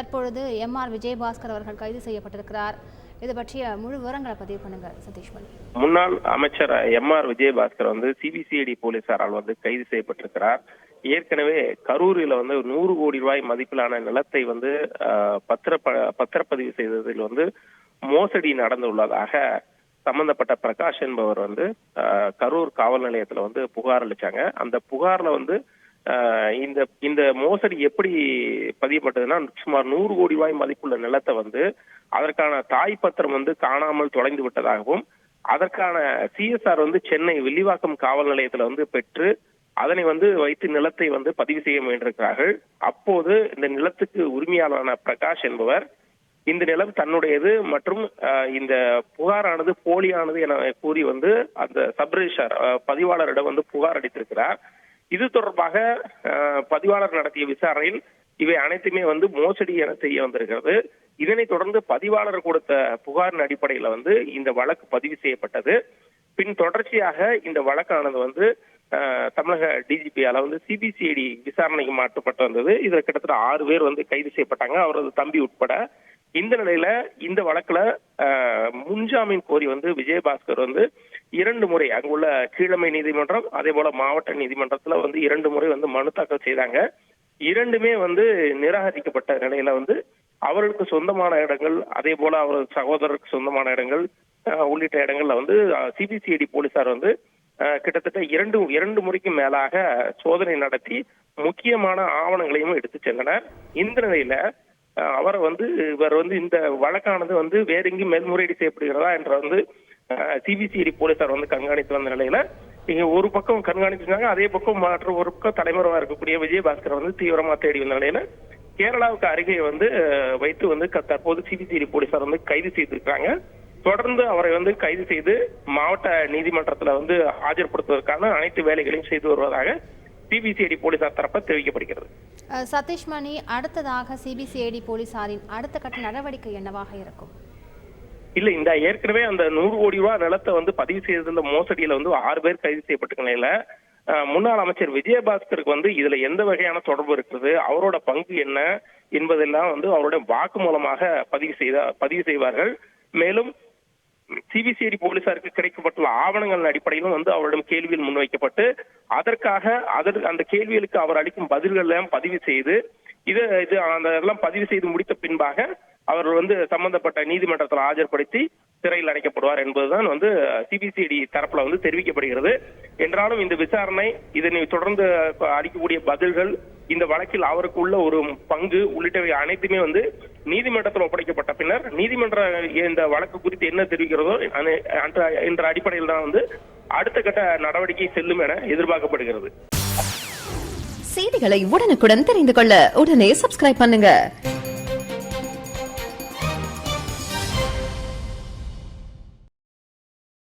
தற்பொழுது எம்.ஆர். விஜயபாஸ்கர் அவர்கள் கைது செய்யப்பட்டிருக்கிறார். இது பற்றிய முழு விவரங்களை பதிவு பண்ணுங்க சதீஷ்மணி. முன்னாள் அமைச்சர் எம்.ஆர். விஜயபாஸ்கர் சிபிசிஐடி போலீசாரால் கைது செய்யப்பட்டிருக்கிறார். ஏற்கனவே கரூரில் 100 கோடி ரூபாய் மதிப்பிலான நிலத்தை பத்திரப்பதிவு செய்ததில் மோசடி நடந்துள்ளதாக சம்பந்தப்பட்ட பிரகாஷ் என்பவர் கரூர் காவல் நிலையத்துல புகார் அளிச்சாங்க. அந்த புகார்ல இந்த மோசடி எப்படி பதியப்பட்டதுன்னா, சுமார் 100 கோடி ரூபாய் மதிப்புள்ள நிலத்தை அதற்கான தாய் பத்திரம் காணாமல் தொலைந்து விட்டதாகவும், அதற்கான சிஎஸ்ஆர் சென்னை வில்லிவாக்கம் காவல் நிலையத்துல பெற்று அதனை வைத்து நிலத்தை பதிவு செய்ய முயன்றிருக்கிறார்கள். அப்போது இந்த நிலத்துக்கு உரிமையாளரான பிரகாஷ் என்பவர் இந்த நிலம் தன்னுடையது மற்றும் இந்த புகாரானது போலியானது என கூறி அந்த சப்ரிஜிஸ்ட்ரார் பதிவாளரிடம் புகார் அளித்திருக்கிறார். இது தொடர்பாக பதிவாளர் நடத்திய விசாரணையில் இவை அனைத்துமே மோசடி என தெரிய வந்திருக்கிறது. இதனைத் தொடர்ந்து பதிவாளர் கொடுத்த புகாரின் அடிப்படையில இந்த வழக்கு பதிவு செய்யப்பட்டது. பின் தொடர்ச்சியாக இந்த வழக்கானது தமிழக டிஜிபியால சிபிசிஐடி விசாரணைக்கு மாற்றப்பட்டு வந்தது. இதுல கிட்டத்தட்ட 6 பேர் கைது செய்யப்பட்டாங்க, அவரது தம்பி உட்பட. இந்த நிலையில இந்த வழக்குல முன்ஜாமீன் கோரி விஜயபாஸ்கர் 2 முறை அங்குள்ள கீழமை நீதிமன்றம் அதே போல மாவட்ட நீதிமன்றத்துல 2 முறை மனு தாக்கல் செய்தாங்க. இரண்டுமே நிராகரிக்கப்பட்ட நிலையில அவர்களுக்கு சொந்தமான இடங்கள் அதே போல அவரது சகோதரருக்கு சொந்தமான இடங்கள் உள்ளிட்ட இடங்கள்ல சிபிசிஐடி போலீசார் கிட்டத்தட்ட 2 முறைக்கு மேலாக சோதனை நடத்தி முக்கியமான ஆவணங்களையும் எடுத்து சென்றனர். இந்த நிலையில அவர் இவர் இந்த வழக்கானது வேற எங்கேயும் மேல்முறையீடு செய்யப்படுகிறதா என்ற சிபிசிஐடி போலீசார் கண்காணித்து வந்த நிலையில இங்க ஒரு பக்கம் கண்காணிச்சிருந்தாங்க, அதே பக்கம் மற்ற ஒரு பக்கம் தலைமறைவா இருக்கக்கூடிய விஜயபாஸ்கர் தீவிரமா தேடி வந்த நிலையில கேரளாவுக்கு அருகே வைத்து தற்போது சிபிசிஐடி போலீசார் கைது செய்திருக்காங்க. தொடர்ந்து அவரை கைது செய்து மாவட்ட நீதிமன்றத்துல ஆஜர்படுத்துவதற்கான அனைத்து வேலைகளையும் செய்து வருவதாக சிபிசிஐடி போலீசார் தரப்பில் தெரிவிக்கப்படுகிறது. சதீஷ்மணி, அடுத்ததாக சிபிசிஐடி போலீசாரின் அடுத்த கட்ட நடவடிக்கை என்னவாக இருக்கும்? இல்ல, இந்த ஏற்கனவே அந்த 100 கோடி ரூபாய் நிலத்தை பதிவு செய்ததுல மோசடியில 6 பேர் கைது செய்யப்பட்ட நிலையில முன்னாள் அமைச்சர் விஜயபாஸ்கருக்கு இதுல எந்த வகையான தொடர்பு இருக்கிறது, அவரோட பங்கு என்ன என்பதெல்லாம் அவருடைய வாக்கு மூலமாக பதிவு செய்வார்கள். மேலும் சிபிசிஐடி போலீசாருக்கு கிடைக்கப்பட்டுள்ள ஆவணங்களின் அடிப்படையிலும் அவரிடம் கேள்விகள் முன்வைக்கப்பட்டு அந்த கேள்விகளுக்கு அவர் அளிக்கும் பதில்கள் எல்லாம் பதிவு செய்து அதெல்லாம் பதிவு செய்து முடித்த பின்பாக அவர் சம்பந்தப்பட்ட நீதிமன்றத்தில் ஆஜர்படுத்தி சிறையில் அடைக்கப்படுவார் என்பதுதான் சிபிசிஐடி தரப்புல தெரிவிக்கப்படுகிறது. என்றாலும் இந்த விசாரணை இதனை தொடர்ந்து அளிக்கக்கூடிய பதில்கள் இந்த வழக்கில் அவருக்கு உள்ள ஒரு பங்கு உள்ளிட்டவை அனைத்துமே நீதிமன்றத்தில் ஒப்படைக்கப்பட்ட பின்னர் நீதிமன்ற இந்த வழக்கு குறித்து என்ன தெரிவிக்கிறதோ என்ற அடிப்படையில் தான் அடுத்த கட்ட நடவடிக்கை செல்லும் என எதிர்பார்க்கப்படுகிறது. செய்திகளை உடனுக்குடன் தெரிந்து கொள்ள உடனே சப்ஸ்கிரைப் பண்ணுங்க.